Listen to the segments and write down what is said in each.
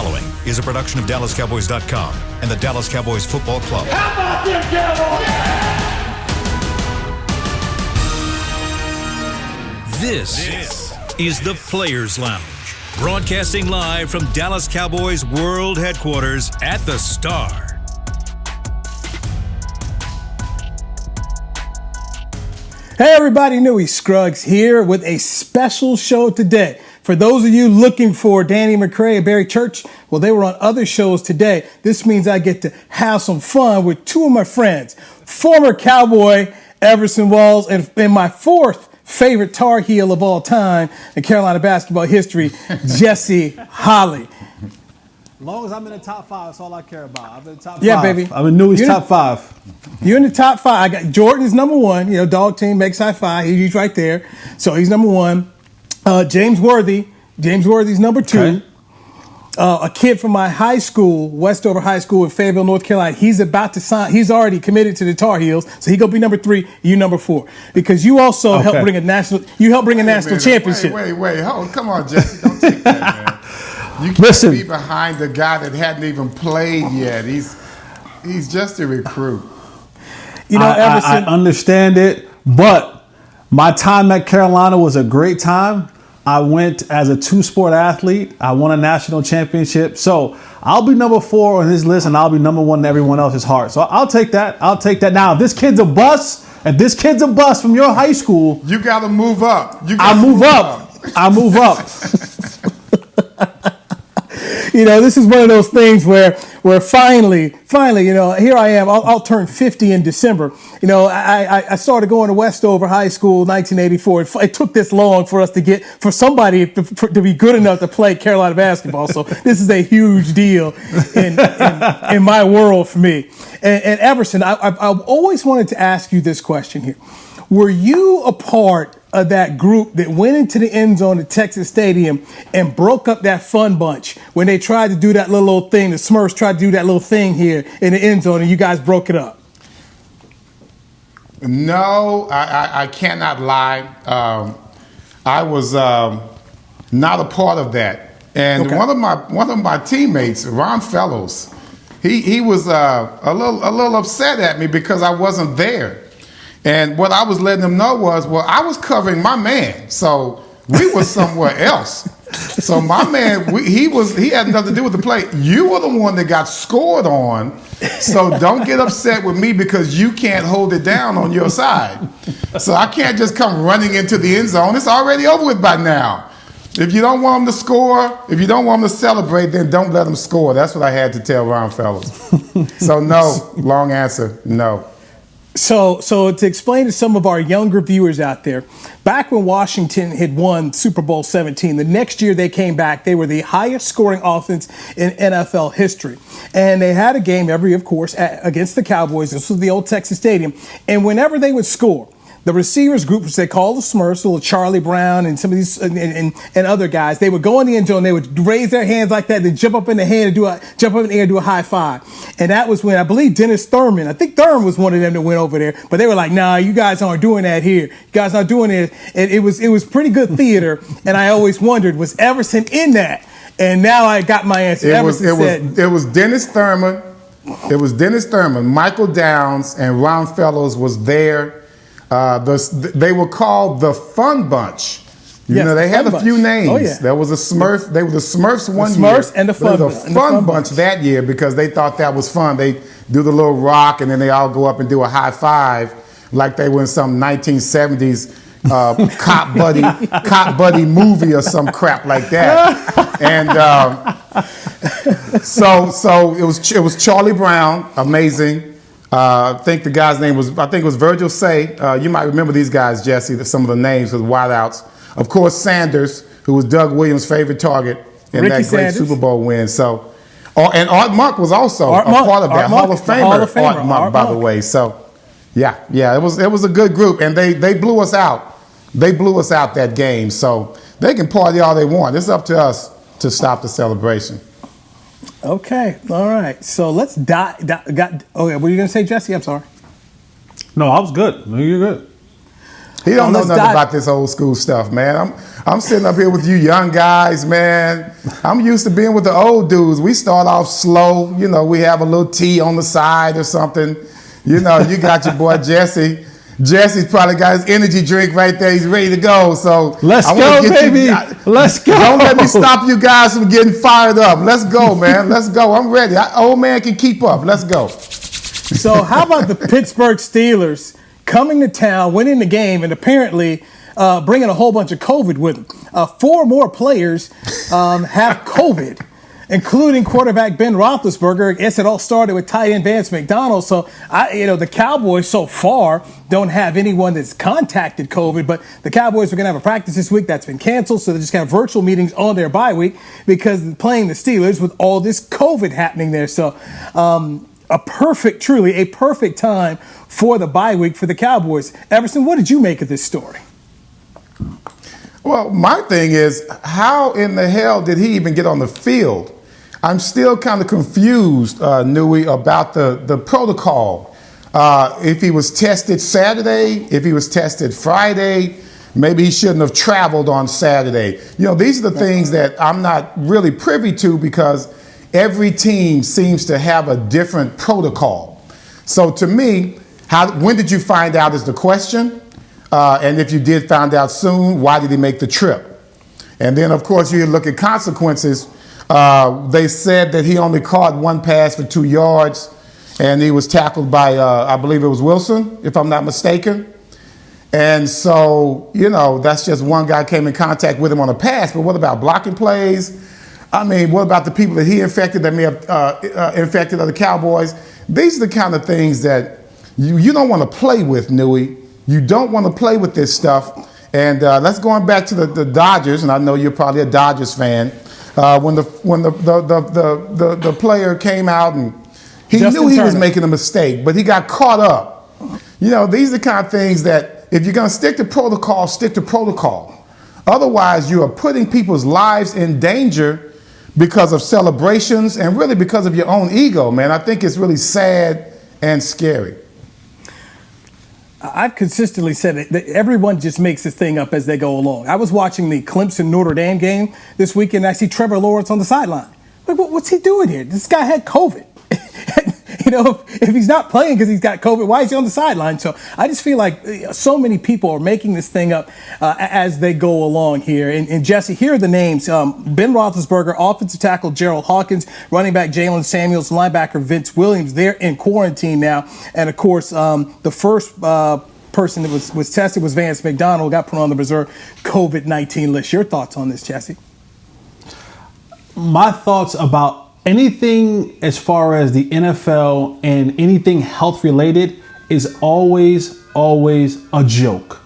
following is a production of DallasCowboys.com and the Dallas Cowboys Football Club. How about them Cowboys? This is the Players Lounge, broadcasting live from Dallas Cowboys World Headquarters at the Star. Hey everybody, Newy Scruggs here with a special show today. For those of you looking for Danny McCray and Barry Church, well, they were on other shows today. This means I get to have some fun with two of my friends, former Cowboy Everson Walls and my fourth favorite Tar Heel of all time in Carolina basketball history, Jesse Holley. As long as I'm in the top five, that's all I care about. I'm in the top five. Yeah, baby. I'm in Newy's top five. You're in the top five. I got Jordan's number one. You know, dog team makes high five. He's right there. So he's number one. James Worthy's number two. Okay. A kid from my high school, Westover High School in Fayetteville, North Carolina. He's about to sign. He's already committed to the Tar Heels, so he gonna be number three. You number four, because you also helped bring a national. You helped bring a national championship. Wait. Hold, come on, Jesse. Don't take that, man. You can't be behind the guy that hadn't even played yet. He's just a recruit. You know, Everson, I understand it, but my time at Carolina was a great time. I went as a two-sport athlete. I won a national championship. So I'll be number four on his list, and I'll be number one in everyone else's heart. So I'll take that. Now, if this kid's a bust, from your high school, You got to move up. I move up. you know, this is one of those things where finally, you know, here I am. I'll turn 50 in December. You know, I started going to Westover High School in 1984. It took this long for somebody to be good enough to play Carolina basketball. So this is a huge deal in my world for me. And Everson, I've always wanted to ask you this question here. Were you a part of that group that went into the end zone at Texas Stadium and broke up that fun bunch when they tried to do that little old thing? The Smurfs tried to do that little thing here in the end zone, and you guys broke it up. No, I cannot lie. I was not a part of that. And Okay. one of my teammates, Ron Fellows, he was a little upset at me because I wasn't there. And what I was letting him know was, well, I was covering my man, so we were somewhere else. So my man, he had nothing to do with the play. You were the one that got scored on, so don't get upset with me because you can't hold it down on your side. So I can't just come running into the end zone. It's already over with by now. If you don't want him to score, if you don't want him to celebrate, then don't let him score. That's what I had to tell Ron Fellows. So no, long answer, no. So to explain to some of our younger viewers out there, back when Washington had won Super Bowl 17, the next year they came back, they were the highest scoring offense in NFL history. And they had a game of course, against the Cowboys. This was the old Texas Stadium. And whenever they would score, the receivers group, which they call the Smurfs, little Charlie Brown and some of these and other guys, they would go in the end zone, they would raise their hands like that, then jump up in the air and do a high five. And that was when I believe Dennis Thurman, I think Thurman was one of them that went over there, but they were like, nah, you guys aren't doing that here. You guys aren't doing it. And it was pretty good theater. And I always wondered, was Everson in that? And now I got my answer. It was Dennis Thurman. It was Dennis Thurman, Michael Downs, and Ron Fellows was there. They were called the Fun Bunch. You know, they had a few names. Oh, yeah. There was a Smurf. They were the Smurfs one year. Smurfs and the Fun Bunch. The Fun Bunch that year because they thought that was fun. They do the little rock and then they all go up and do a high five like they were in some 1970s cop buddy movie or some crap like that. And so it was Charlie Brown, amazing. I think the guy's name was Virgil Say. You might remember these guys, Jesse, some of the names of the wideouts. Of course, Sanders, who was Doug Williams' favorite target in that great Super Bowl win. So, and Art Monk was also a part of that. Hall of Famer Art Monk, by the way. So, yeah, it was a good group, and they blew us out. They blew us out that game. So they can party all they want. It's up to us to stop the celebration. Okay, all right. So let's okay, what are you going to say, Jesse? I'm sorry. No, I was good. No, you're good. He don't know nothing about this old school stuff, man. I'm sitting up here with you young guys, man. I'm used to being with the old dudes. We start off slow. You know, we have a little tea on the side or something. You know, you got your boy Jesse. Jesse's probably got his energy drink right there. He's ready to go. So let's go, baby. Let's go. Don't let me stop you guys from getting fired up. Let's go, man. Let's go. I'm ready. Old man can keep up. Let's go. So how about the Pittsburgh Steelers coming to town, winning the game, and apparently bringing a whole bunch of COVID with them? 4 more players have COVID, including quarterback Ben Roethlisberger. I guess it all started with tight end Vance McDonald. So, the Cowboys so far don't have anyone that's contacted COVID, but the Cowboys are going to have a practice this week that's been canceled. So they just have virtual meetings on their bye week because they're playing the Steelers with all this COVID happening there. So, truly a perfect time for the bye week for the Cowboys. Everson, what did you make of this story? Well, my thing is, how in the hell did he even get on the field? I'm still kind of confused, Newy, about the protocol. If he was tested Saturday, if he was tested Friday, maybe he shouldn't have traveled on Saturday. These are the things that I'm not really privy to because every team seems to have a different protocol. So to me, when did you find out is the question. And if you did find out soon, why did he make the trip? And then, of course, you look at consequences. They said that he only caught 1 pass for 2 yards, and he was tackled by, I believe it was Wilson, if I'm not mistaken. And so, that's just one guy came in contact with him on a pass. But what about blocking plays? I mean, what about the people that he infected that may have infected other Cowboys? These are the kind of things that you don't want to play with, Newy. You don't want to play with this stuff. And let's going back to the Dodgers, and I know you're probably a Dodgers fan. When the player came out and he knew he was making a mistake, but he got caught up. These are the kind of things that if you're going to stick to protocol, stick to protocol. Otherwise, you are putting people's lives in danger because of celebrations and really because of your own ego, man. I think it's really sad and scary. I've consistently said that everyone just makes this thing up as they go along. I was watching the Clemson-Notre Dame game this weekend, and I see Trevor Lawrence on the sideline. Like, what's he doing here? This guy had COVID. If he's not playing because he's got COVID, why is he on the sideline? So I just feel like so many people are making this thing up as they go along here. And Jesse, here are the names. Ben Roethlisberger, offensive tackle Gerald Hawkins, running back Jalen Samuels, linebacker Vince Williams. They're in quarantine now. And, of course, the first person that was tested was Vance McDonald, got put on the reserve COVID-19 list. Your thoughts on this, Jesse? My thoughts about anything as far as the NFL and anything health related is always a joke,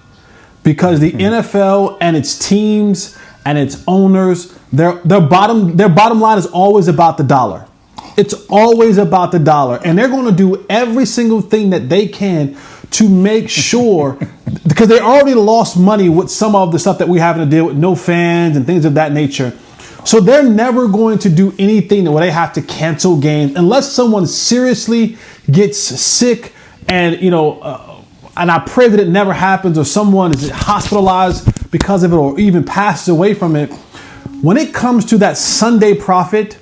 because the NFL and its teams and its owners, their bottom line is always about the dollar. It's always about the dollar, and they're going to do every single thing that they can to make sure, because they already lost money with some of the stuff that we're having to deal with, no fans and things of that nature. So they're never going to do anything where they have to cancel games unless someone seriously gets sick and, and I pray that it never happens, or someone is hospitalized because of it or even passes away from it. When it comes to that Sunday profit,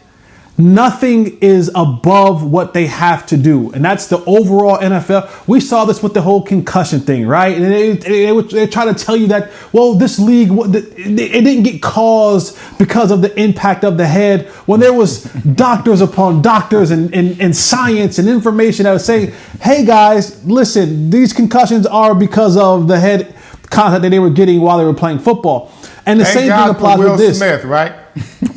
nothing is above what they have to do. And that's the overall NFL. We saw this with the whole concussion thing, right? And they try to tell you that, well, this league, it didn't get caused because of the impact of the head, when there was doctors upon doctors and science and information that was saying, hey guys, listen, these concussions are because of the head contact that they were getting while they were playing football. And the same thing applies with this. Smith, right?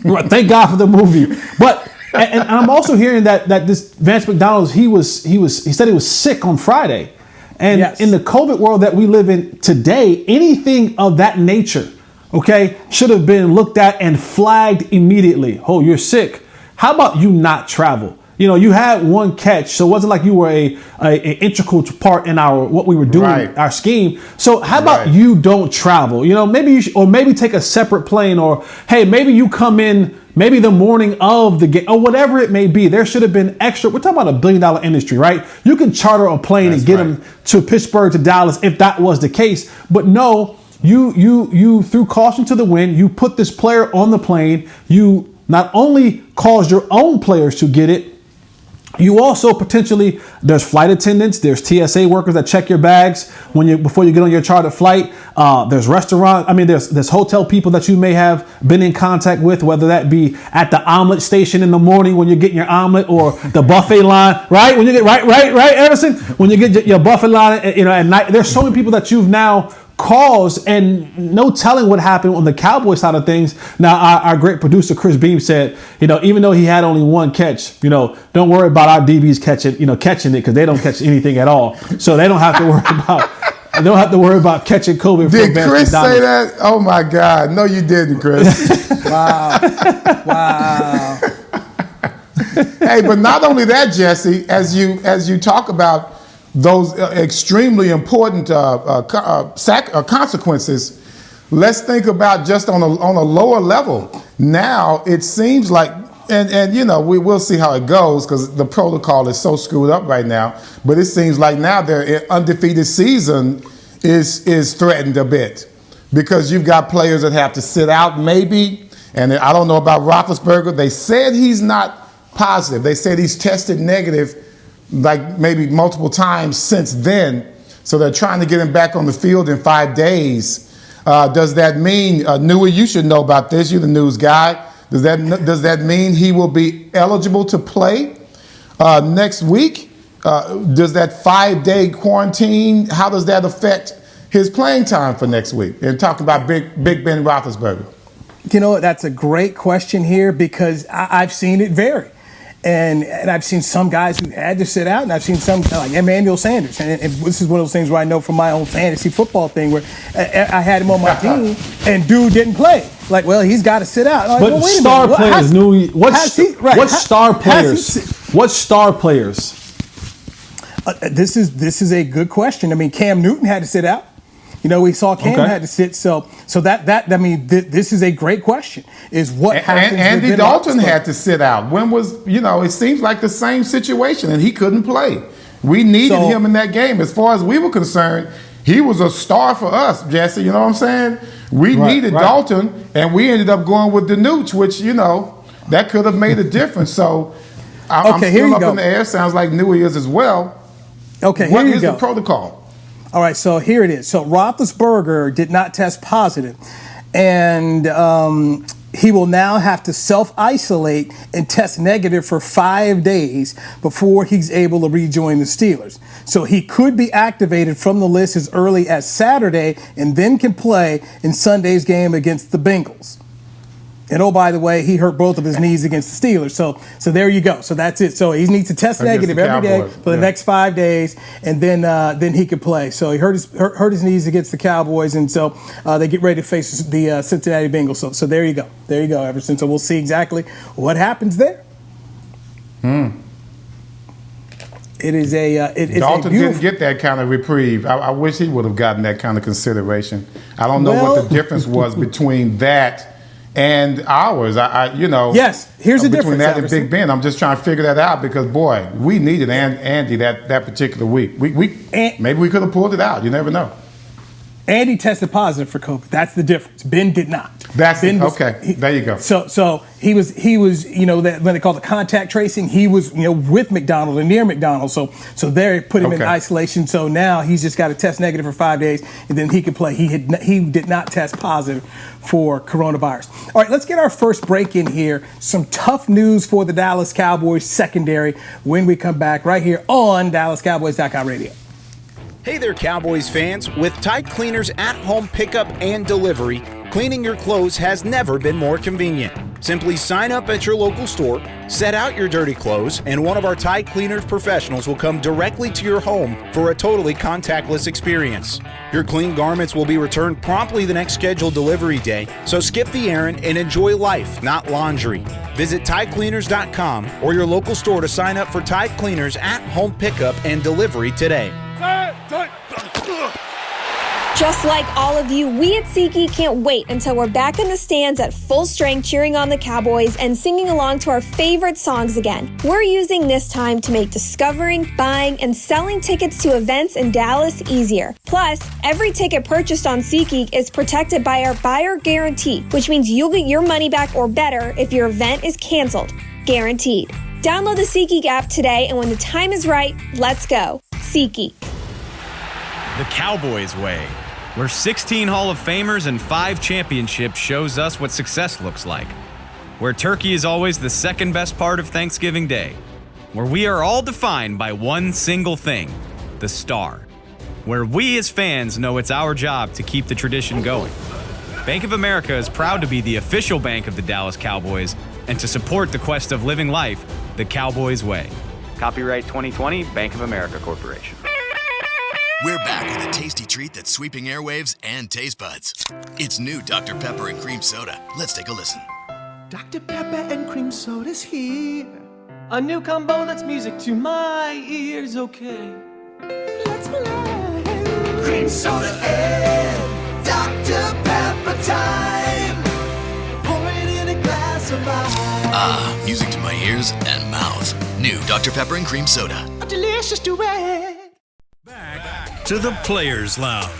Right, thank God for the movie. But and I'm also hearing that this Vance McDonald, he said he was sick on Friday. And yes, in the COVID world that we live in today, anything of that nature, okay, should have been looked at and flagged immediately. Oh, you're sick. How about you not travel? You had one catch, so it wasn't like you were a integral part in what we were doing, our scheme. So how about you don't travel? Maybe you should, or maybe take a separate plane, or hey, maybe you come in maybe the morning of the game, or whatever it may be. There should have been extra. We're talking about $1 billion industry, right? You can charter a plane and get them to Pittsburgh, to Dallas, if that was the case. But no, you threw caution to the wind. You put this player on the plane. You not only caused your own players to get it, you also potentially, there's flight attendants, there's TSA workers that check your bags before you get on your chartered flight. There's there's hotel people that you may have been in contact with, whether that be at the omelet station in the morning when you're getting your omelet, or the buffet line, right? When you get right, Everson, when you get your buffet line, at night. There's so many people that you've now caused, and no telling what happened on the Cowboys side of things. Now, our great producer Chris Beam said, even though he had only one catch, don't worry about our DBs catching it, because they don't catch anything at all. So they don't have to worry about catching COVID. Did Chris say that? Oh my God! No, you didn't, Chris. Wow. Hey, but not only that, Jesse, as you talk about those extremely important consequences, let's think about just on a lower level. Now it seems like, and we will see how it goes, because the protocol is so screwed up right now. But it seems like now their undefeated season is threatened a bit, because you've got players that have to sit out maybe. And I don't know about Roethlisberger. They said he's not positive. They said he's tested negative, like maybe multiple times since then. So they're trying to get him back on the field in 5 days. Does that mean, Newy, you should know about this, you're the news guy. Does that mean he will be eligible to play next week? Does that 5-day quarantine, how does that affect his playing time for next week? And talk about Big Ben Roethlisberger. That's a great question here, because I've seen it vary. And I've seen some guys who had to sit out, and I've seen some, like Emmanuel Sanders. And this is one of those things where I know from my own fantasy football thing, where I had him on my team, and dude didn't play. Like, well, he's got to sit out. Like, but star players, what star players? This is a good question. I mean, Cam Newton had to sit out. We saw Cam had to sit. So this is a great question. Is what happens? Andy Dalton had to sit out. When was, it seems like the same situation, and he couldn't play. We needed him in that game. As far as we were concerned, he was a star for us, Jesse. You know what I'm saying? We needed Dalton, and we ended up going with Danucci, which, that could have made a difference. So I'm still up in the air. Sounds like Newy is as well. Okay, what is the protocol? All right, so here it is. So Roethlisberger did not test positive, and he will now have to self-isolate and test negative for 5 days before he's able to rejoin the Steelers. So he could be activated from the list as early as Saturday, and then can play in Sunday's game against the Bengals. And oh, by the way, he hurt both of his knees against the Steelers. So there you go. So that's it. So he needs to test negative every day for the next 5 days, and then he could play. So he hurt his knees against the Cowboys, and so they get ready to face the Cincinnati Bengals. So there you go. There you go, Everson. So we'll see exactly what happens there. It is Dalton didn't get that kind of reprieve. I wish he would have gotten that kind of consideration. I don't know what the difference was between that and ours. Yes, here's the difference between that and Big Ben. I'm just trying to figure that out, because boy, we needed Andy that particular week. Maybe we could have pulled it out. You never know. Andy tested positive for COVID. That's the difference. Ben did not. Okay. There you go. So he was that when they call the contact tracing, he was with McDonald or near McDonald. So they put him in isolation. So now he's just got to test negative for 5 days, and then he can play. He did not test positive for coronavirus. All right, let's get our first break in here. Some tough news for the Dallas Cowboys secondary when we come back right here on DallasCowboys.com radio. Hey there, Cowboys fans. With Tide Cleaners at-home pickup and delivery, cleaning your clothes has never been more convenient. Simply sign up at your local store, set out your dirty clothes, and one of our Tide Cleaners professionals will come directly to your home for a totally contactless experience. Your clean garments will be returned promptly the next scheduled delivery day, so skip the errand and enjoy life, not laundry. Visit TideCleaners.com or your local store to sign up for Tide Cleaners at-home pickup and delivery today. Just like all of you, we at SeatGeek can't wait until we're back in the stands at full strength cheering on the Cowboys and singing along to our favorite songs again. We're using this time to make discovering, buying, and selling tickets to events in Dallas easier. Plus, every ticket purchased on SeatGeek is protected by our buyer guarantee, which means you'll get your money back or better if your event is canceled. Guaranteed. Download the SeatGeek app today, and when the time is right, let's go. SeatGeek. The Cowboys way, where 16 Hall of Famers and 5 championships shows us what success looks like. Where turkey is always the second best part of Thanksgiving Day. Where we are all defined by one single thing, the star. Where we as fans know it's our job to keep the tradition going. Bank of America is proud to be the official bank of the Dallas Cowboys and to support the quest of living life the Cowboys way. Copyright 2020, Bank of America Corporation. We're back with a tasty treat that's sweeping airwaves and taste buds. It's new Dr. Pepper and Cream Soda. Let's take a listen. Dr. Pepper and Cream Soda's here. A new combo that's music to my ears, okay. Let's play. Cream Soda and Dr. Pepper time. Pour it in a glass of ice. Ah, music to my ears and mouth. New Dr. Pepper and Cream Soda. A delicious duet. Back to the Players Lounge.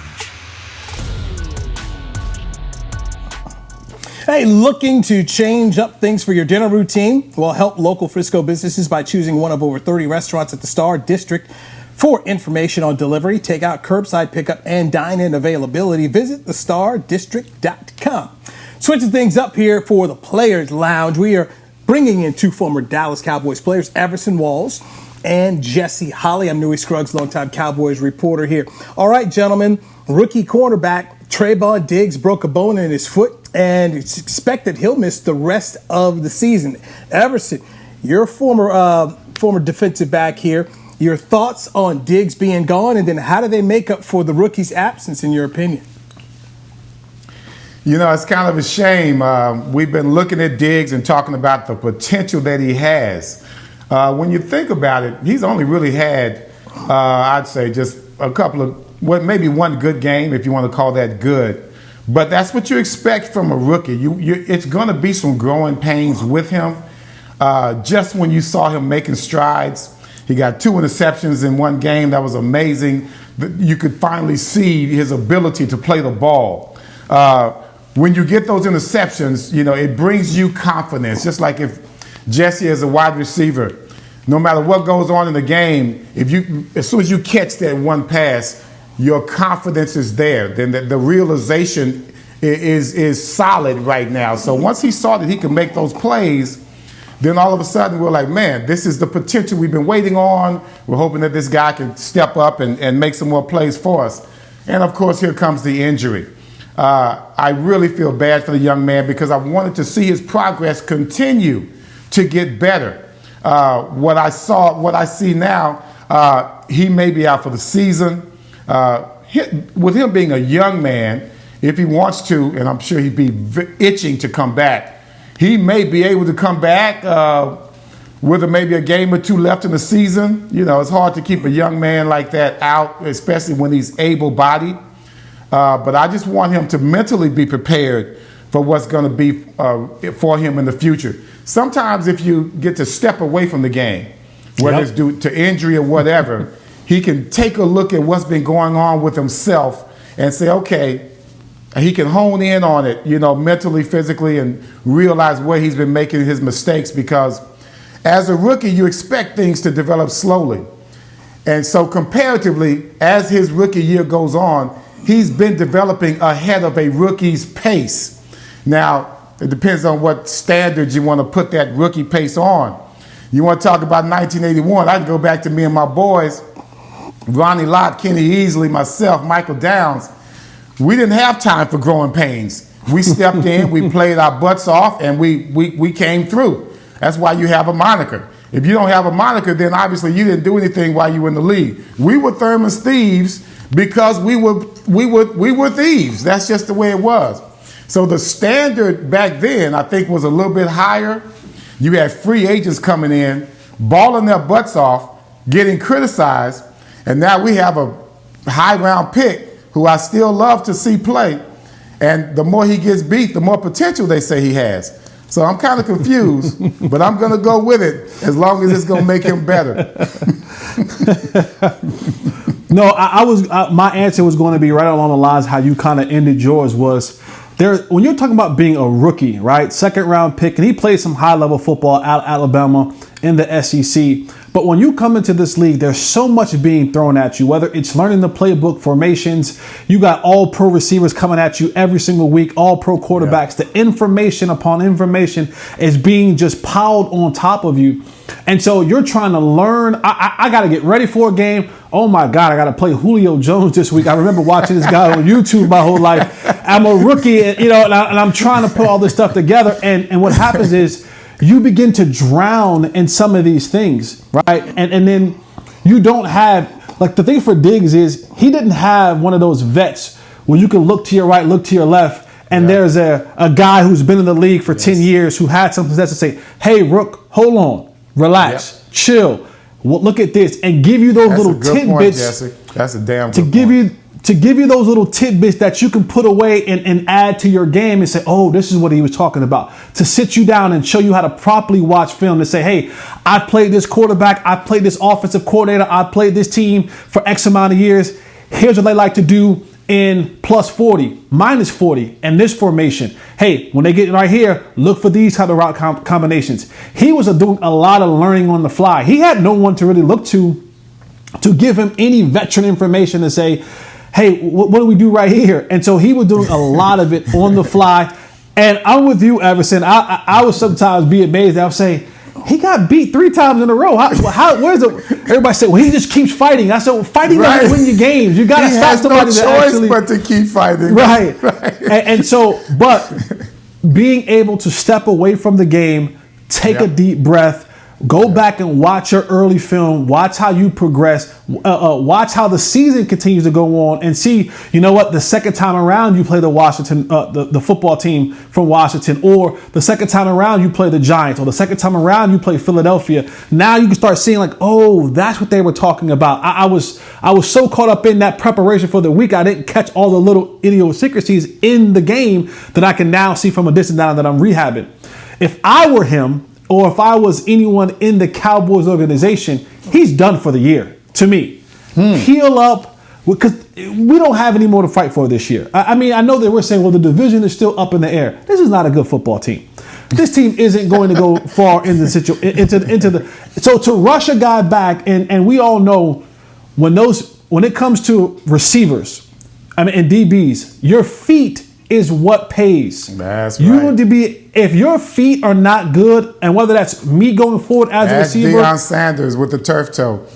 Hey, looking to change up things for your dinner routine? Well, help local Frisco businesses by choosing one of over 30 restaurants at the Star District. For information on delivery, takeout, curbside pickup, and dine-in availability, visit thestardistrict.com. Switching things up here for the Players Lounge, we are bringing in 2 former Dallas Cowboys players, Everson and Jesse Holley. I'm Newy Scruggs, longtime Cowboys reporter here. All right, gentlemen, rookie cornerback Trayvon Diggs broke a bone in his foot, and it's expected he'll miss the rest of the season. Everson, you're a former defensive back here. Your thoughts on Diggs being gone, and then how do they make up for the rookie's absence, in your opinion? You know, it's kind of a shame. We've been looking at Diggs and talking about the potential that he has. When you think about it, he's only really had, I'd say, just a couple of, maybe one good game, if you want to call that good. But that's what you expect from a rookie. It's going to be some growing pains with him. Just when you saw him making strides, he got 2 interceptions in one game. That was amazing. You could finally see his ability to play the ball. When you get those interceptions, you know, it brings you confidence. Just like if Jesse is a wide receiver, no matter what goes on in the game, as soon as you catch that one pass, your confidence is there. Then the realization is solid right now. So once he saw that he could make those plays, then all of a sudden we're like, man, this is the potential we've been waiting on. We're hoping that this guy can step up and make some more plays for us. And of course, here comes the injury. I really feel bad for the young man because I wanted to see his progress continue to get better. What I see now, he may be out for the season. With him being a young man, if he wants to, and I'm sure he'd be itching to come back, he may be able to come back with maybe a game or 2 left in the season. You know, it's hard to keep a young man like that out, especially when he's able-bodied. But I just want him to mentally be prepared for what's going to be for him in the future. Sometimes if you get to step away from the game, whether it's due to injury or whatever, he can take a look at what's been going on with himself and say, okay, he can hone in on it, you know, mentally, physically, and realize where he's been making his mistakes, because as a rookie, you expect things to develop slowly. And so comparatively, as his rookie year goes on, he's been developing ahead of a rookie's pace. Now, it depends on what standards you want to put that rookie pace on. You want to talk about 1981, I can go back to me and my boys, Ronnie Lott, Kenny Easley, myself, Michael Downs. We didn't have time for growing pains. We stepped in, we played our butts off, and we came through. That's why you have a moniker. If you don't have a moniker, then obviously you didn't do anything while you were in the league. We were Thurman's thieves because we were thieves. That's just the way it was. So the standard back then, I think, was a little bit higher. You had free agents coming in, balling their butts off, getting criticized, and now we have a high round pick who I still love to see play. And the more he gets beat, the more potential they say he has. So I'm kind of confused, but I'm going to go with it as long as it's going to make him better. No, my answer was going to be right along the lines how you kind of ended yours was there. When you're talking about being a rookie, right? Second round pick, and he played some high level football at Alabama in the SEC. But when you come into this league, there's so much being thrown at you, whether it's learning the playbook formations, you got all pro receivers coming at you every single week, all pro quarterbacks. Yeah. The information upon information is being just piled on top of you. And so you're trying to learn. I got to get ready for a game. Oh my God, I got to play Julio Jones this week. I remember watching this guy on YouTube my whole life. I'm a rookie, and I'm trying to put all this stuff together. And what happens is, you begin to drown in some of these things, right? And then you don't have, like the thing for Diggs is he didn't have one of those vets where you can look to your right, look to your left, and there's a guy who's been in the league for 10 years who had something to say, hey, Rook, hold on, relax, chill, look at this, and give you those little tidbits. Point, Jesse. That's a damn good point. To give you those little tidbits that you can put away and add to your game and say, oh, this is what he was talking about. To sit you down and show you how to properly watch film and say, hey, I played this quarterback, I played this offensive coordinator, I played this team for X amount of years. Here's what they like to do in plus 40, minus 40, and this formation. Hey, when they get right here, look for these type of route combinations. He was doing a lot of learning on the fly. He had no one to really look to give him any veteran information to say, hey, what do we do right here? And so he was doing a lot of it on the fly. And I'm with you, Everson. I would sometimes be amazed. I would say, he got beat 3 times in a row. Where's it? Everybody say, well, he just keeps fighting. I said, well, fighting doesn't win you games. You got to stop somebody to actually. But to keep fighting. Right. And so, but being able to step away from the game, take a deep breath, go back and watch your early film, watch how you progress, watch how the season continues to go on, and see, you know what, the second time around you play the Washington, the football team from Washington, or the second time around you play the Giants, or the second time around you play Philadelphia. Now you can start seeing like, oh, that's what they were talking about. I was so caught up in that preparation for the week, I didn't catch all the little idiosyncrasies in the game that I can now see from a distance now that I'm rehabbing. If I were him, or if I was anyone in the Cowboys organization, he's done for the year, to me. Heal up, because we don't have any more to fight for this year. I mean, I know that we're saying, well, the division is still up in the air. This is not a good football team. This team isn't going to go far in the so to rush a guy back, and we all know when it comes to receivers, and DBs, your feet is what pays. That's you right. need to be, if your feet are not good, and whether that's me going forward as a receiver. Deion Sanders with the turf toe.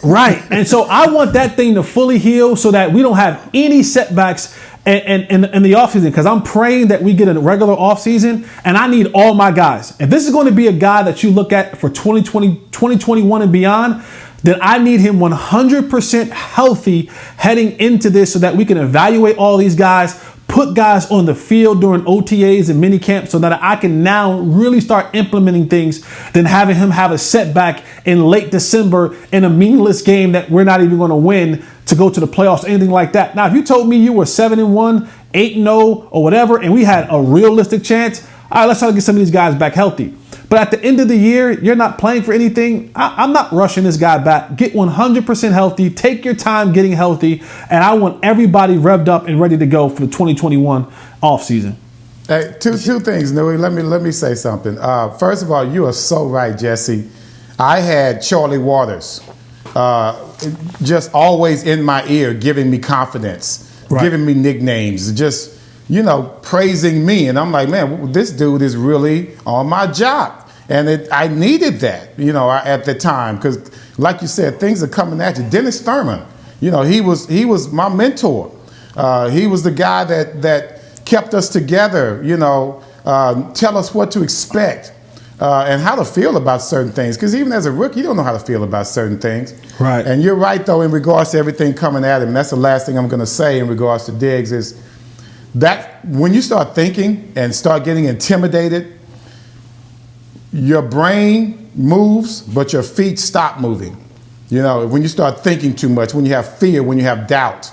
Right. And so I want that thing to fully heal so that we don't have any setbacks in the offseason, because I'm praying that we get a regular offseason, and I need all my guys. If this is going to be a guy that you look at for 2020, 2021 and beyond, then I need him 100% healthy heading into this so that we can evaluate all these guys, put guys on the field during OTAs and mini camps so that I can now really start implementing things than having him have a setback in late December in a meaningless game that we're not even going to win to go to the playoffs, anything like that. Now, if you told me you were 7-1, 8-0 or whatever, and we had a realistic chance, all right, let's try to get some of these guys back healthy. But at the end of the year, you're not playing for anything. I'm not rushing this guy back. Get 100% healthy. Take your time getting healthy. And I want everybody revved up and ready to go for the 2021 offseason. Hey, two things, Newy. Let me say something. First of all, you are so right, Jesse. I had Charlie Waters just always in my ear, giving me confidence, giving me nicknames, just, praising me. And I'm like, man, this dude is really on my job. And I needed that, at the time, because like you said, things are coming at you. Dennis Thurman, he was my mentor. He was the guy that kept us together, tell us what to expect and how to feel about certain things. Because even as a rookie, you don't know how to feel about certain things. Right. And you're right, though, in regards to everything coming at him. That's the last thing I'm going to say in regards to Diggs is that when you start thinking and start getting intimidated, your brain moves, but your feet stop moving. When you start thinking too much, when you have fear, when you have doubt.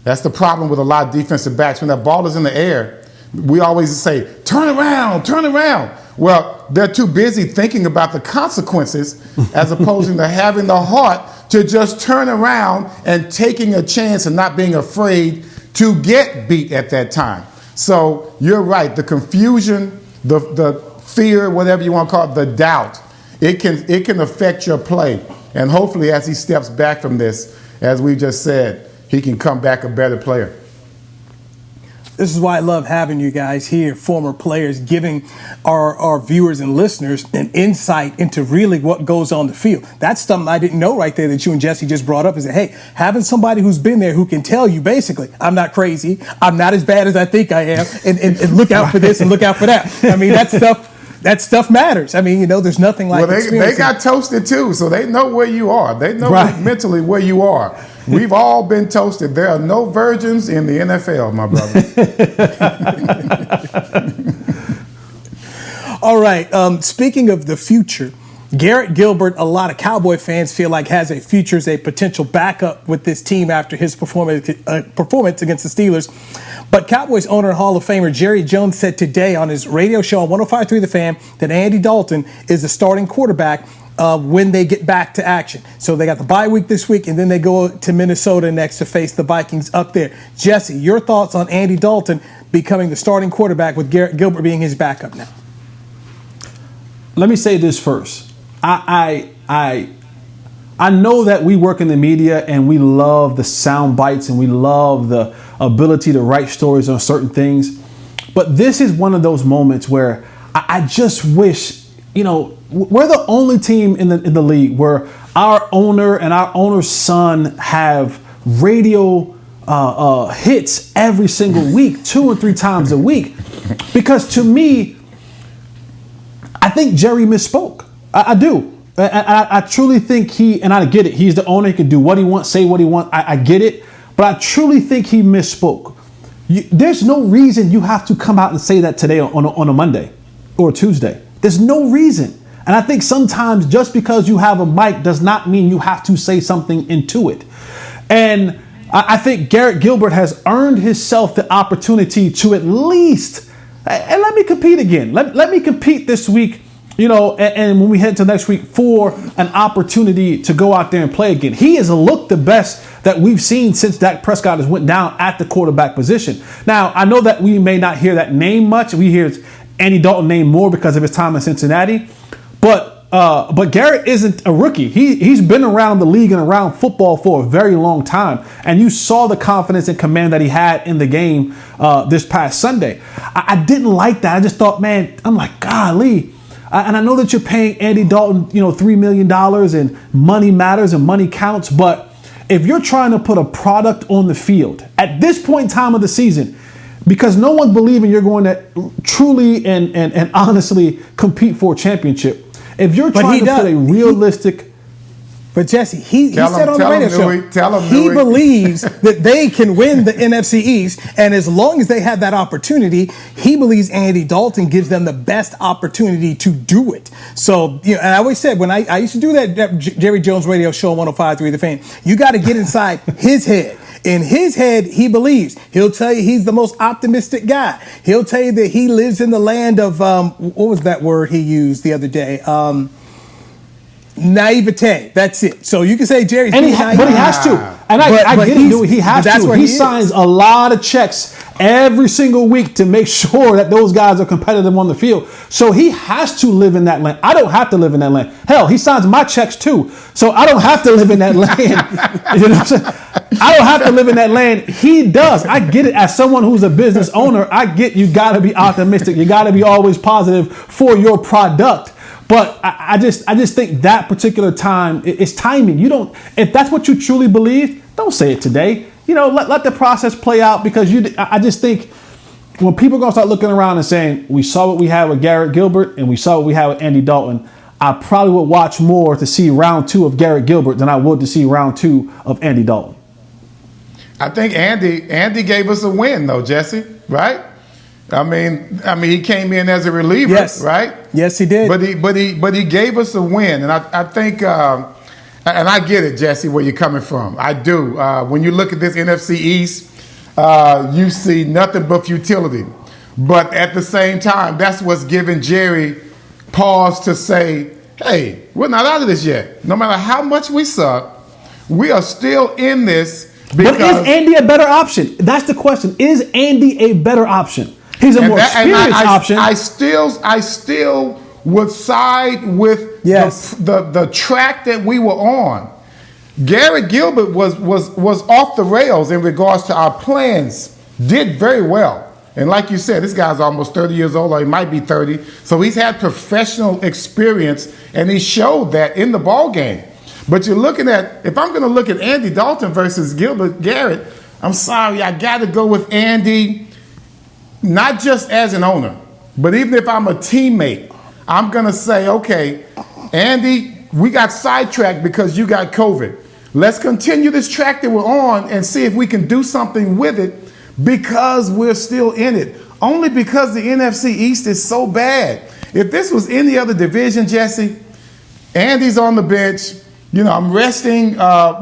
That's the problem with a lot of defensive backs. When that ball is in the air, we always say, turn around, turn around. Well, they're too busy thinking about the consequences as opposed to having the heart to just turn around and taking a chance and not being afraid to get beat at that time. So you're right. The confusion, the fear, whatever you want to call it, the doubt, it can affect your play. And hopefully as he steps back from this, as we just said, he can come back a better player. This is why I love having you guys here, former players, giving our viewers and listeners an insight into really what goes on the field. That's something I didn't know right there that you and Jesse just brought up, is that, hey, having somebody who's been there who can tell you basically, I'm not crazy, I'm not as bad as I think I am, and look out for this and look out for that. I mean, that stuff matters. I mean, there's nothing like they got toasted too, so they know where you are. They know mentally where you are. We've all been toasted. There are no virgins in the NFL, my brother. All right. Speaking of the future, Garrett Gilbert, a lot of Cowboy fans feel like has a future as a potential backup with this team after his performance against the Steelers. But Cowboys owner and Hall of Famer Jerry Jones said today on his radio show on 105.3 The Fan that Andy Dalton is the starting quarterback when they get back to action. So they got the bye week this week, and then they go to Minnesota next to face the Vikings up there. Jesse, your thoughts on Andy Dalton becoming the starting quarterback with Garrett Gilbert being his backup now? Let me say this first. I know that we work in the media and we love the sound bites and we love the ability to write stories on certain things. But this is one of those moments where I just wish, we're the only team in the league where our owner and our owner's son have radio hits every single week, 2 or 3 times a week. Because to me, I think Jerry misspoke. I do. I truly think and I get it. He's the owner. He can do what he wants, say what he wants. I get it. But I truly think he misspoke. There's no reason you have to come out and say that today on a Monday or a Tuesday. There's no reason. And I think sometimes just because you have a mic does not mean you have to say something into it. And I think Garrett Gilbert has earned himself the opportunity to at least, and let me compete again. Let me compete this week, and when we head to next week for an opportunity to go out there and play again. He has looked the best that we've seen since Dak Prescott has went down at the quarterback position. Now, I know that we may not hear that name much. We hear Andy Dalton name more because of his time in Cincinnati. But Garrett isn't a rookie. He's been around the league and around football for a very long time. And you saw the confidence and command that he had in the game this past Sunday. I didn't like that. I just thought, man, I'm like, golly. And I know that you're paying Andy Dalton, $3 million and money matters and money counts. But if you're trying to put a product on the field at this point in time of the season, because no one's believing you're going to truly and honestly compete for a championship. If you're trying to put a realistic... But Jesse, he said on the radio show, he believes that they can win the NFC East, and as long as they have that opportunity, he believes Andy Dalton gives them the best opportunity to do it. So, and I always said, when I used to do that Jerry Jones radio show on 105.3 The Fan, you got to get inside his head. In his head, he believes. He'll tell you he's the most optimistic guy. He'll tell you that he lives in the land of, what was that word he used the other day? Naivete. That's it. So you can say Jerry's but he has to. And I get it. He has to. He signs a lot of checks every single week to make sure that those guys are competitive on the field. So he has to live in that land. I don't have to live in that land. Hell, he signs my checks too. So I don't have to live in that land. You know what I'm saying? I don't have to live in that land. He does. I get it. As someone who's a business owner, I get you got to be optimistic. You got to be always positive for your product. But I just think that particular time is timing. If that's what you truly believe, don't say it today. Let the process play out, because I just think when people are going to start looking around and saying, we saw what we had with Garrett Gilbert and we saw what we had with Andy Dalton, I probably would watch more to see round 2 of Garrett Gilbert than I would to see round 2 of Andy Dalton. I think Andy gave us a win, though, Jesse, right? I mean, he came in as a reliever, yes. right? Yes, he did. But he gave us a win, and I think, and I get it, Jesse, where you're coming from. I do. When you look at this NFC East, you see nothing but futility. But at the same time, that's what's giving Jerry pause to say, hey, we're not out of this yet. No matter how much we suck, we are still in this. But is Andy a better option? That's the question. Is Andy a better option? He's a more experienced option. I still would side with the track that we were on. Garrett Gilbert was off the rails in regards to our plans. Did very well. And like you said, this guy's almost 30 years old, or he might be 30. So he's had professional experience, and he showed that in the ball game. But you're looking at, if I'm going to look at Andy Dalton versus Garrett, I'm sorry, I got to go with Andy, not just as an owner, but even if I'm a teammate, I'm going to say, okay, Andy, we got sidetracked because you got COVID. Let's continue this track that we're on and see if we can do something with it because we're still in it. Only because the NFC East is so bad. If this was any other division, Jesse, Andy's on the bench. You know, I'm resting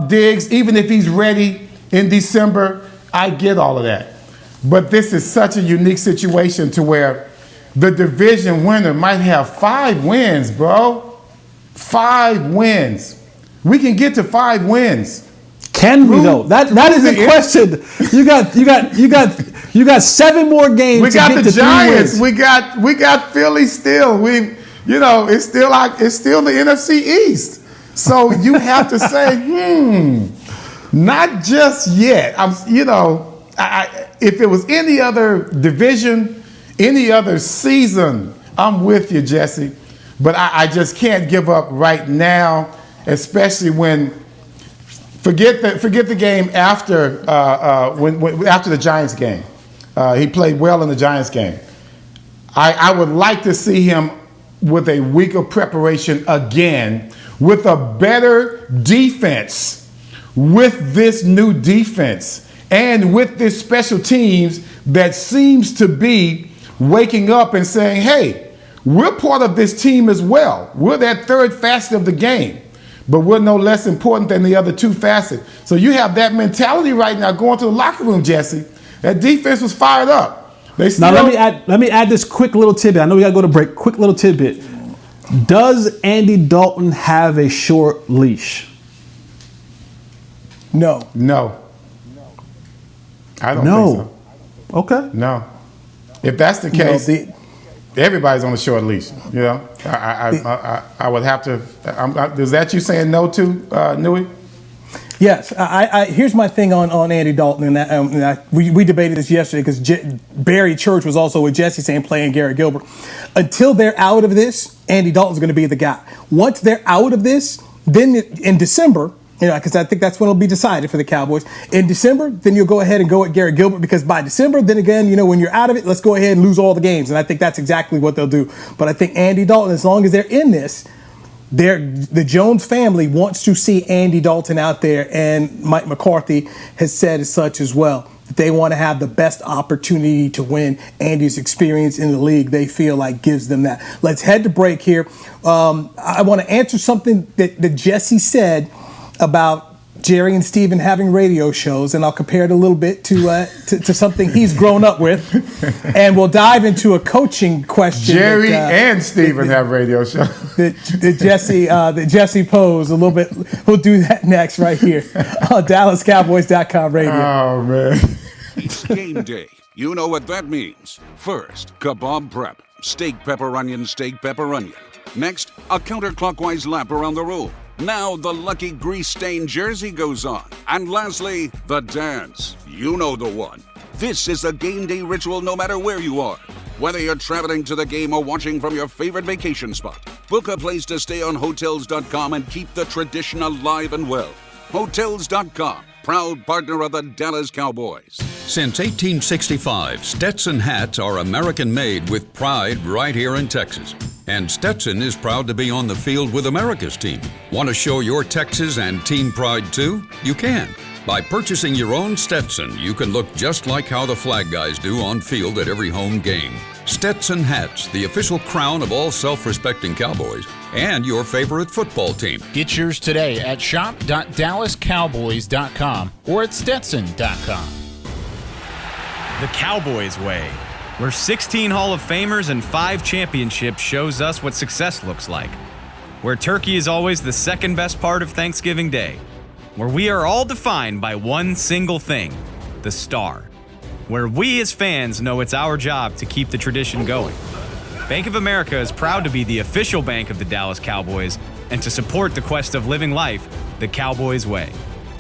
Diggs, even if he's ready in December. I get all of that. But this is such a unique situation to where the division winner might have 5 wins, bro. 5 wins. We can get to 5 wins. Can we though? That is the question. You got 7 more games. We got the Giants. 3 wins. We got Philly still. It's still the NFC East. So you have to say, not just yet. If it was any other division, any other season, I'm with you, Jesse. But I just can't give up right now, especially when forget the game after after the Giants game. He played well in the Giants game. I would like to see him with a week of preparation again, with a better defense, with this new defense, and with this special teams that seems to be waking up and saying, hey, we're part of this team as well. We're that third facet of the game, but we're no less important than the other 2 facets. So you have that mentality right now going to the locker room, Jesse. That defense was fired up. Now let me add this quick little tidbit. I know we got to go to break. Quick little tidbit. Does Andy Dalton have a short leash? No. I don't think so. Okay. No. If that's the case, everybody's on a short leash. You know, I would have to. Is that you saying no to Newy? Yes. Here's my thing on Andy Dalton, and we debated this yesterday because Barry Church was also with Jesse saying playing Garrett Gilbert. Until they're out of this, Andy Dalton's going to be the guy. Once they're out of this, then in December, because I think that's when it'll be decided for the Cowboys. In December, then you'll go ahead and go at Garrett Gilbert, because by December, then again, when you're out of it, let's go ahead and lose all the games. And I think that's exactly what they'll do. But I think Andy Dalton, as long as they're in this, the Jones family wants to see Andy Dalton out there, and Mike McCarthy has said as such as well. They want to have the best opportunity to win. Andy's experience in the league, they feel like, gives them that. Let's head to break here. I want to answer something that Jesse said about Jerry and Steven having radio shows, and I'll compare it a little bit to something he's grown up with. And we'll dive into a coaching question. Jerry and Steven have radio shows. that Jesse posed a little bit. We'll do that next right here on DallasCowboys.com radio. Oh, man. It's game day. You know what that means. First, kebab prep. Steak, pepper, onion, steak, pepper, onion. Next, a counterclockwise lap around the room. Now the lucky grease-stained jersey goes on. And lastly, the dance. You know the one. This is a game day ritual no matter where you are. Whether you're traveling to the game or watching from your favorite vacation spot, book a place to stay on Hotels.com and keep the tradition alive and well. Hotels.com, proud partner of the Dallas Cowboys. Since 1865, Stetson hats are American-made with pride right here in Texas. And Stetson is proud to be on the field with America's team. Want to show your Texas and team pride too? You can. By purchasing your own Stetson, you can look just like how the flag guys do on field at every home game. Stetson hats, the official crown of all self-respecting Cowboys and your favorite football team. Get yours today at shop.dallascowboys.com or at stetson.com. The Cowboys way, where 16 Hall of Famers and 5 championships shows us what success looks like. Where turkey is always the second best part of Thanksgiving Day. Where we are all defined by one single thing, the star. Where we as fans know it's our job to keep the tradition going. Bank of America is proud to be the official bank of the Dallas Cowboys and to support the quest of living life the Cowboys way.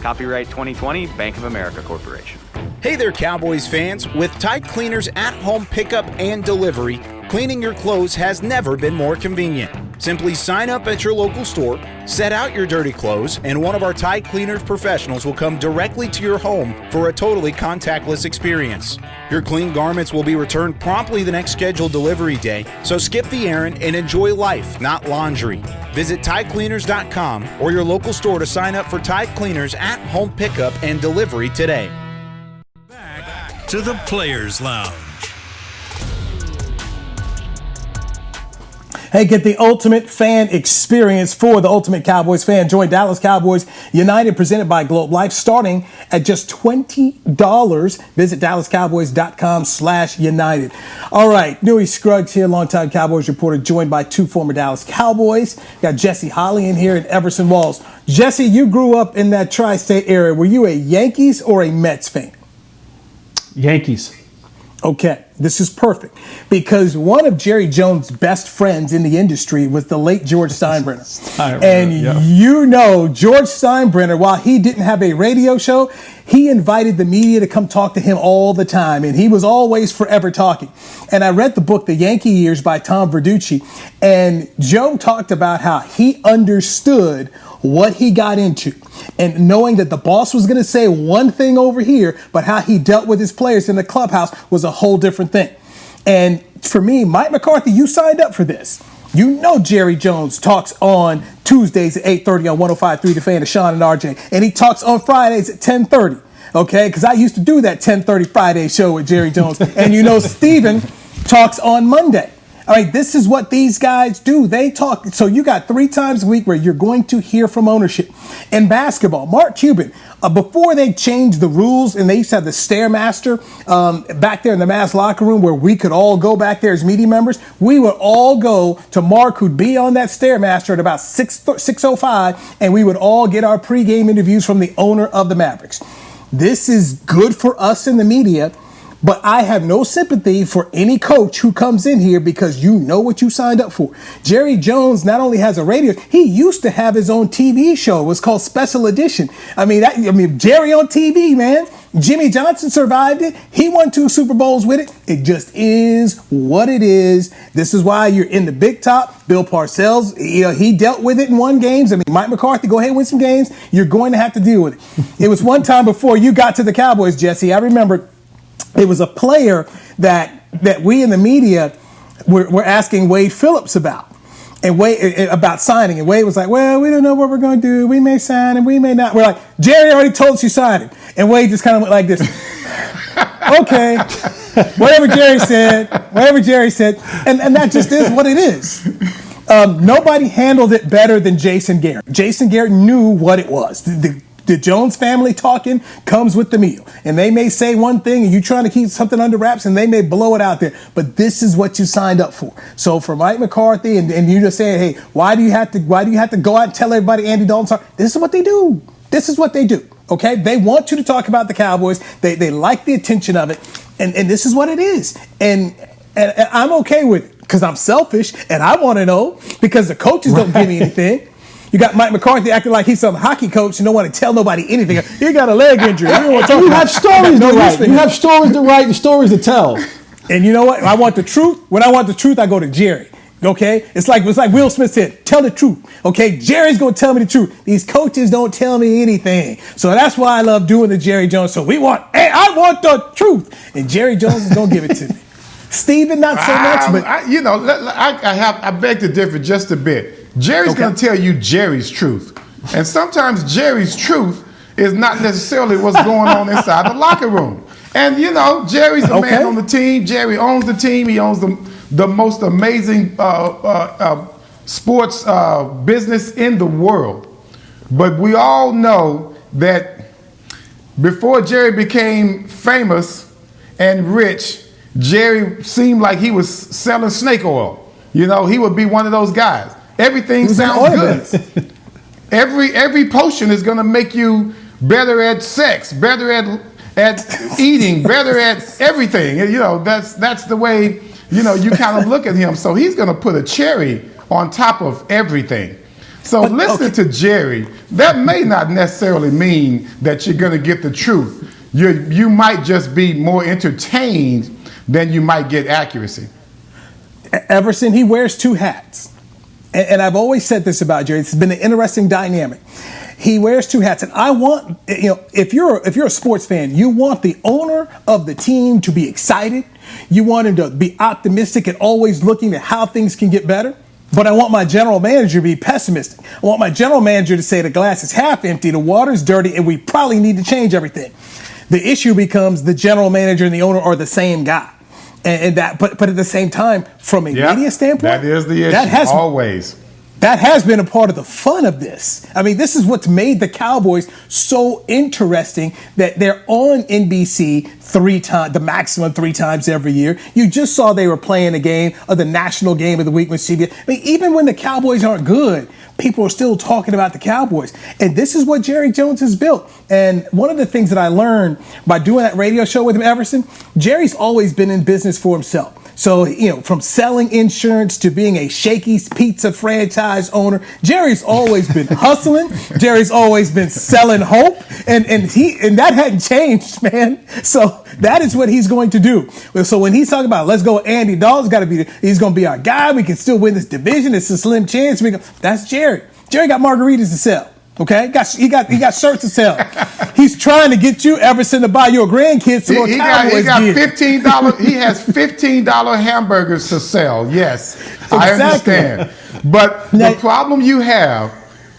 Copyright 2020, Bank of America Corporation. Hey there, Cowboys fans. With Tide Cleaners at-home pickup and delivery, cleaning your clothes has never been more convenient. Simply sign up at your local store, set out your dirty clothes, and one of our Tide Cleaners professionals will come directly to your home for a totally contactless experience. Your clean garments will be returned promptly the next scheduled delivery day, so skip the errand and enjoy life, not laundry. Visit TideCleaners.com or your local store to sign up for Tide Cleaners at-home pickup and delivery today. Back to the Players Lounge. Hey, get the ultimate fan experience for the ultimate Cowboys fan. Join Dallas Cowboys United, presented by Globe Life, starting at just $20. Visit DallasCowboys.com/United. All right, Newy Scruggs here, longtime Cowboys reporter, joined by 2 former Dallas Cowboys. Got Jesse Holley in here and Everson Walls. Jesse, you grew up in that tri-state area. Were you a Yankees or a Mets fan? Yankees. Okay, this is perfect because one of Jerry Jones' best friends in the industry was the late George Steinbrenner. You know, George Steinbrenner, while he didn't have a radio show, he invited the media to come talk to him all the time, and he was always forever talking. And I read the book, The Yankee Years by Tom Verducci, and Joe talked about how he understood what he got into, and knowing that the boss was going to say one thing over here, but how he dealt with his players in the clubhouse was a whole different thing. And for me, Mike McCarthy, you signed up for this. You know Jerry Jones talks on Tuesdays at 8:30 on 105.3 The Fan, to Sean and RJ, and he talks on Fridays at 10:30. Okay, because I used to do that 10:30 Friday show with Jerry Jones, and you know Steven talks on Monday. All right, this is what these guys do. They talk. So you got 3 times a week where you're going to hear from ownership. In basketball, Mark Cuban, before they changed the rules and they used to have the Stairmaster back there in the Mavs locker room where we could all go back there as media members, we would all go to Mark, who'd be on that Stairmaster at about 6:05, and we would all get our pregame interviews from the owner of the Mavericks. This is good for us in the media. But I have no sympathy for any coach who comes in here because you know what you signed up for. Jerry Jones not only has a radio, he used to have his own TV show. It was called Special Edition. I mean, Jerry on TV, man. Jimmy Johnson survived it. He won 2 Super Bowls with it. It just is what it is. This is why you're in the big top. Bill Parcells, he dealt with it and won games. I mean, Mike McCarthy, go ahead and win some games. You're going to have to deal with it. It was one time before you got to the Cowboys, Jesse. I remember it was a player that we in the media were asking Wade Phillips about, and Wade about signing. And Wade was like, "Well, we don't know what we're going to do. We may sign him, we may not." We're like, "Jerry already told us you signed him," and Wade just kind of went like this. Okay, whatever Jerry said, and that just is what it is. Nobody handled it better than Jason Garrett. Jason Garrett knew what it was. The Jones family talking comes with the meal. And they may say one thing and you trying to keep something under wraps and they may blow it out there. But this is what you signed up for. So for Mike McCarthy and you just saying, hey, why do you have to go out and tell everybody Andy Dalton's sorry? This is what they do. This is what they do. Okay? They want you to talk about the Cowboys. They like the attention of it. And this is what it is. And I'm okay with it because I'm selfish and I want to know because the coaches don't give me anything. You got Mike McCarthy acting like he's some hockey coach and don't want to tell nobody anything. He got a leg injury. You have stories to write. You have stories to write and stories to tell. And you know what? I want the truth. When I want the truth, I go to Jerry. Okay, it's like Will Smith said, tell the truth. Okay, Jerry's gonna tell me the truth. These coaches don't tell me anything, so that's why I love doing the Jerry Jones. So I want the truth, and Jerry Jones is gonna give it to me. Steven, not so much, but I beg to differ just a bit. Jerry's gonna tell you Jerry's truth, and sometimes Jerry's truth is not necessarily what's going on inside the locker room. And Jerry's the man on the team. Jerry owns the team. He owns the most amazing sports business in the world. But we all know that before Jerry became famous and rich, Jerry seemed like he was selling snake oil. He would be one of those guys. Everything sounds good. Every potion is going to make you better at sex, better at eating, better at everything. That's the way you kind of look at him. So he's going to put a cherry on top of everything. So listen to Jerry. That may not necessarily mean that you're going to get the truth. You might just be more entertained than you might get accuracy. Everson, he wears two hats. And I've always said this about Jerry. It's been an interesting dynamic. He wears two hats, and I want, if you're a sports fan, you want the owner of the team to be excited. You want him to be optimistic and always looking at how things can get better. But I want my general manager to be pessimistic. I want my general manager to say the glass is half empty, the water's dirty, and we probably need to change everything. The issue becomes the general manager and the owner are the same guy. But at the same time, from a media standpoint, that is the issue. Always. That has been a part of the fun of this. I mean, this is what's made the Cowboys so interesting that they're on NBC the maximum 3 times every year. You just saw they were playing a game of the national game of the week with CBS. I mean, even when the Cowboys aren't good, people are still talking about the Cowboys. And this is what Jerry Jones has built. And one of the things that I learned by doing that radio show with him, Everson, Jerry's always been in business for himself. So, from selling insurance to being a Shakey's Pizza franchise owner, Jerry's always been hustling. Jerry's always been selling hope. And that hadn't changed, man. So that is what he's going to do. So when he's talking about, let's go, Andy Dalton's got to be, he's going to be our guy. We can still win this division. It's a slim chance. That's Jerry. Jerry got margaritas to sell. Okay, he got shirts to sell. He's trying to get you, Everson, to buy your grandkids some more Cowboys gear. $15. He has $15 hamburgers to sell. Yes, exactly. I understand. But the problem you have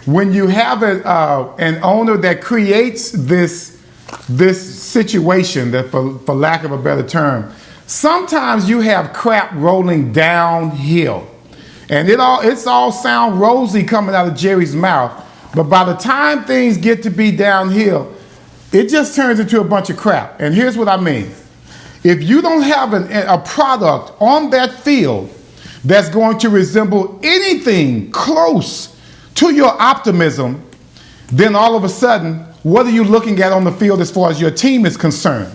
when you have an owner that creates this situation, that for lack of a better term, sometimes you have crap rolling downhill, and it's all sound rosy coming out of Jerry's mouth. But by the time things get to be downhill, it just turns into a bunch of crap. And here's what I mean. If you don't have a product on that field that's going to resemble anything close to your optimism, then all of a sudden, what are you looking at on the field as far as your team is concerned?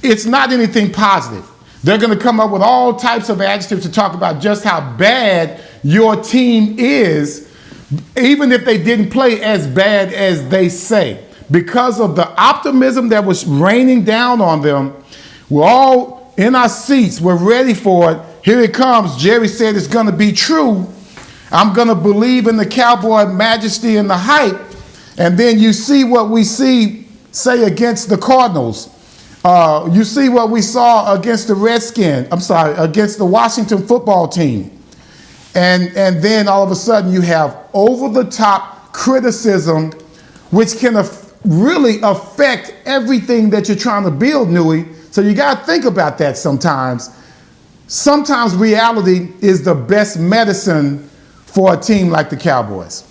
It's not anything positive. They're going to come up with all types of adjectives to talk about just how bad your team is, even if they didn't play as bad as they say. Because of the optimism that was raining down on them, we're all in our seats. We're ready for it. Here it comes. Jerry said it's going to be true. I'm going to believe in the Cowboy majesty and the hype. And then you see what we say against the Cardinals. You see what we saw against against the Washington football team. And then all of a sudden you have over-the-top criticism, which can really affect everything that you're trying to build, Newy. So you got to think about that sometimes. Sometimes reality is the best medicine for a team like the Cowboys.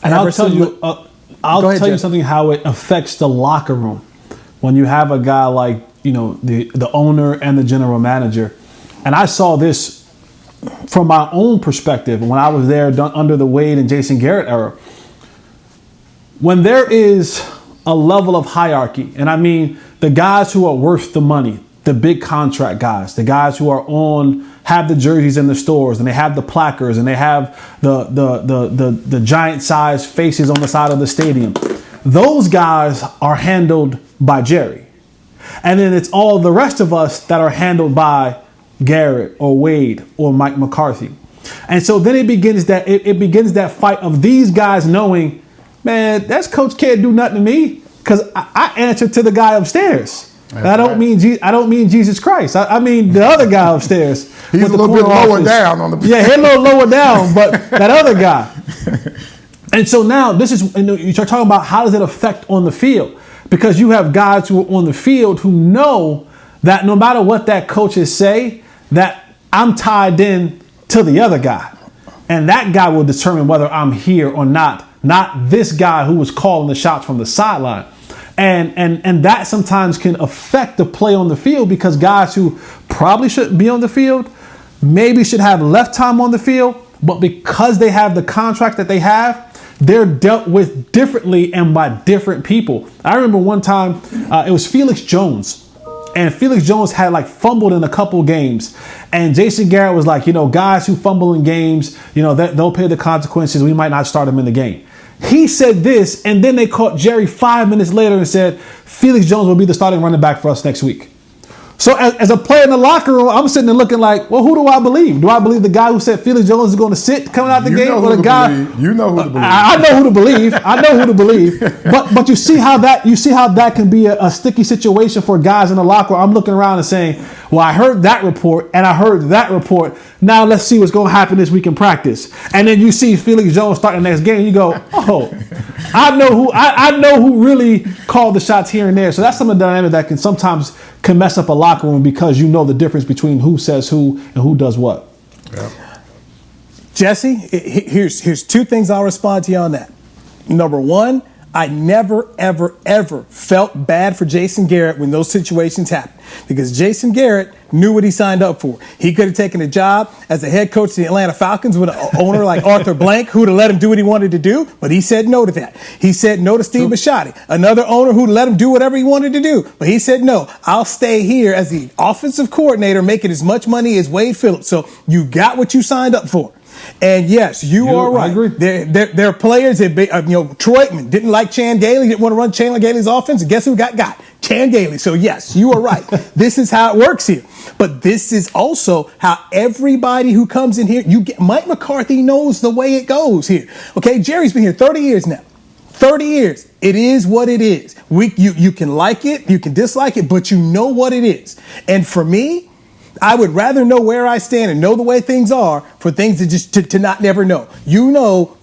And I'll tell you something how it affects the locker room when you have a guy like, the owner and the general manager. And I saw this from my own perspective when I was there under the Wade and Jason Garrett era. When there is a level of hierarchy, and I mean the guys who are worth the money, the big contract guys, the guys who have the jerseys in the stores, and they have the placards, and they have the giant size faces on the side of the stadium. Those guys are handled by Jerry. And then it's all the rest of us that are handled by Garrett or Wade or Mike McCarthy. And so then it begins that fight of these guys knowing, man, that coach can't do nothing to me because I answer to the guy upstairs. I don't mean Jesus Christ. I mean the other guy upstairs. He's a little bit lower down on the. Yeah, he's a little lower down, but that other guy. And so now you start talking about how does it affect on the field, because you have guys who are on the field who know that no matter what that coaches say, that I'm tied in to the other guy, and that guy will determine whether I'm here or not this guy who was calling the shots from the sideline. And that sometimes can affect the play on the field, because guys who probably shouldn't be on the field maybe should have less time on the field, but because they have the contract that they have, they're dealt with differently and by different people. I remember one time it was Felix Jones. And Felix Jones had fumbled in a couple games. And Jason Garrett was like, guys who fumble in games, they'll pay the consequences. We might not start them in the game. He said this, and then they caught Jerry 5 minutes later and said, Felix Jones will be the starting running back for us next week. So as a player in the locker room, I'm sitting there looking like, well, who do I believe? Do I believe the guy who said Felix Jones is going to sit coming out the game, or the guy? You know who to believe. I know who to believe. I know who to believe. But you see how that can be a sticky situation for guys in the locker room. I'm looking around and saying, well, I heard that report and I heard that report. Now let's see what's going to happen this week in practice. And then you see Felix Jones start the next game. You go, oh, I know who really called the shots here and there. So that's some of the dynamic that can sometimes mess up a locker room, because you know the difference between who says who and who does what. Yeah. Jesse, here's two things I'll respond to you on that. Number one, I never, ever, ever felt bad for Jason Garrett when those situations happened, because Jason Garrett knew what he signed up for. He could have taken a job as a head coach of the Atlanta Falcons with an owner like Arthur Blank, who would have let him do what he wanted to do, but he said no to that. He said no to Steve Bisciotti, another owner who'd let him do whatever he wanted to do, but he said no, I'll stay here as the offensive coordinator making as much money as Wade Phillips. So you got what you signed up for. And yes, you are right. There are players that, Troy Aikman didn't like Chan Gailey, didn't want to run Chan Gailey's offense, and guess who got? Chan Gailey. So yes, you are right. This is how it works here. But this is also how everybody who comes in here, Mike McCarthy knows the way it goes here. Okay, Jerry's been here 30 years now. 30 years. It is what it is. You can like it, you can dislike it, but you know what it is. And for me, I would rather know where I stand and know the way things are for things to not never know.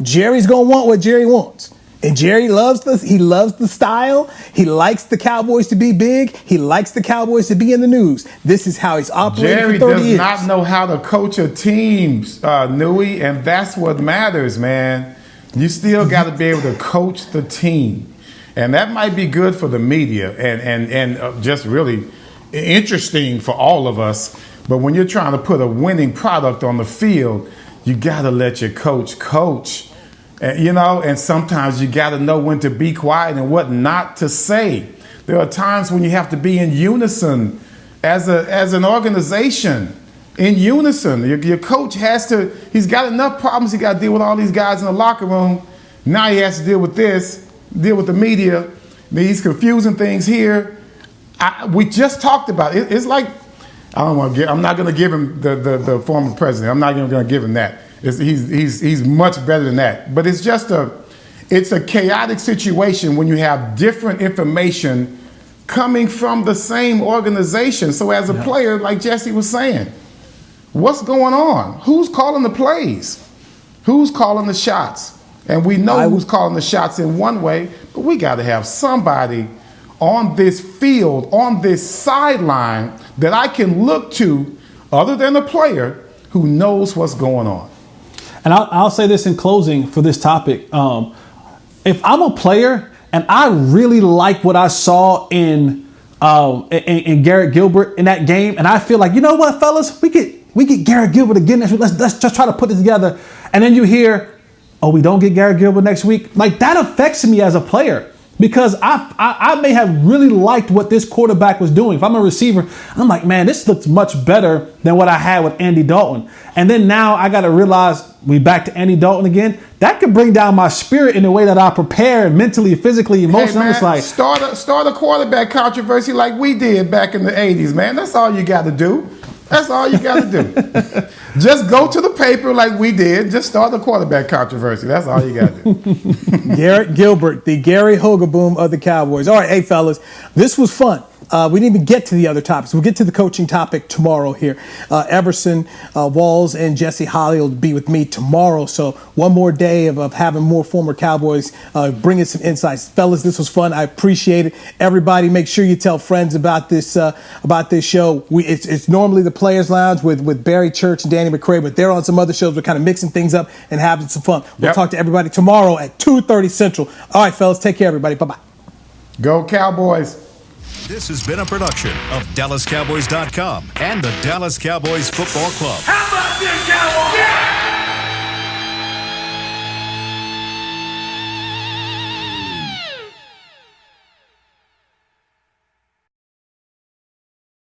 Jerry's going to want what Jerry wants. And Jerry loves the style. He likes the Cowboys to be big. He likes the Cowboys to be in the news. This is how he's operating for 30 years. Jerry does not know how to coach a team, Newy, and that's what matters, man. You still got to be able to coach the team. And that might be good for the media and just really interesting for all of us, but when you're trying to put a winning product on the field, you got to let your coach, and sometimes you got to know when to be quiet and what not to say. There are times when you have to be in unison as an organization, in unison. Your coach he's got enough problems. He got to deal with all these guys in the locker room. Now he has to deal with deal with the media. He's confusing things here. We just talked about it. It's like, I'm not going to give him the former president. I'm not even going to give him that. He's much better than that. But it's a chaotic situation when you have different information coming from the same organization. So as a player, like Jesse was saying, what's going on? Who's calling the plays? Who's calling the shots? And we know who's calling the shots in one way, but we got to have somebody on this field, on this sideline, that I can look to, other than a player, who knows what's going on. And I'll say this in closing for this topic. If I'm a player and I really like what I saw in Garrett Gilbert in that game, and I feel like, you know what, fellas, we get Garrett Gilbert again. Let's just try to put it together. And then you hear, oh, we don't get Garrett Gilbert next week. Like, that affects me as a player. Because I may have really liked what this quarterback was doing. If I'm a receiver, I'm like, man, this looks much better than what I had with Andy Dalton. And then now I got to realize we back to Andy Dalton again. That could bring down my spirit in the way that I prepare mentally, physically, emotionally. Hey, man, start a quarterback controversy like we did back in the 80s, man. That's all you got to do. That's all you got to do. Just go to the paper like we did. Just start the quarterback controversy. That's all you got to do. Garrett Gilbert, the Gary Hogaboom of the Cowboys. All right, hey, fellas, this was fun. We didn't even get to the other topics. We'll get to the coaching topic tomorrow here. Everson Walls and Jesse Holley will be with me tomorrow. So one more day of having more former Cowboys bringing some insights. Fellas, this was fun. I appreciate it. Everybody, make sure you tell friends about this show. It's normally the Players Lounge with Barry Church and Danny McCray, but they're on some other shows. We're kind of mixing things up and having some fun. We'll talk to everybody tomorrow at 2:30 Central. All right, fellas, take care, everybody. Bye-bye. Go Cowboys. This has been a production of DallasCowboys.com and the Dallas Cowboys Football Club. How about this, Cowboys? Yeah!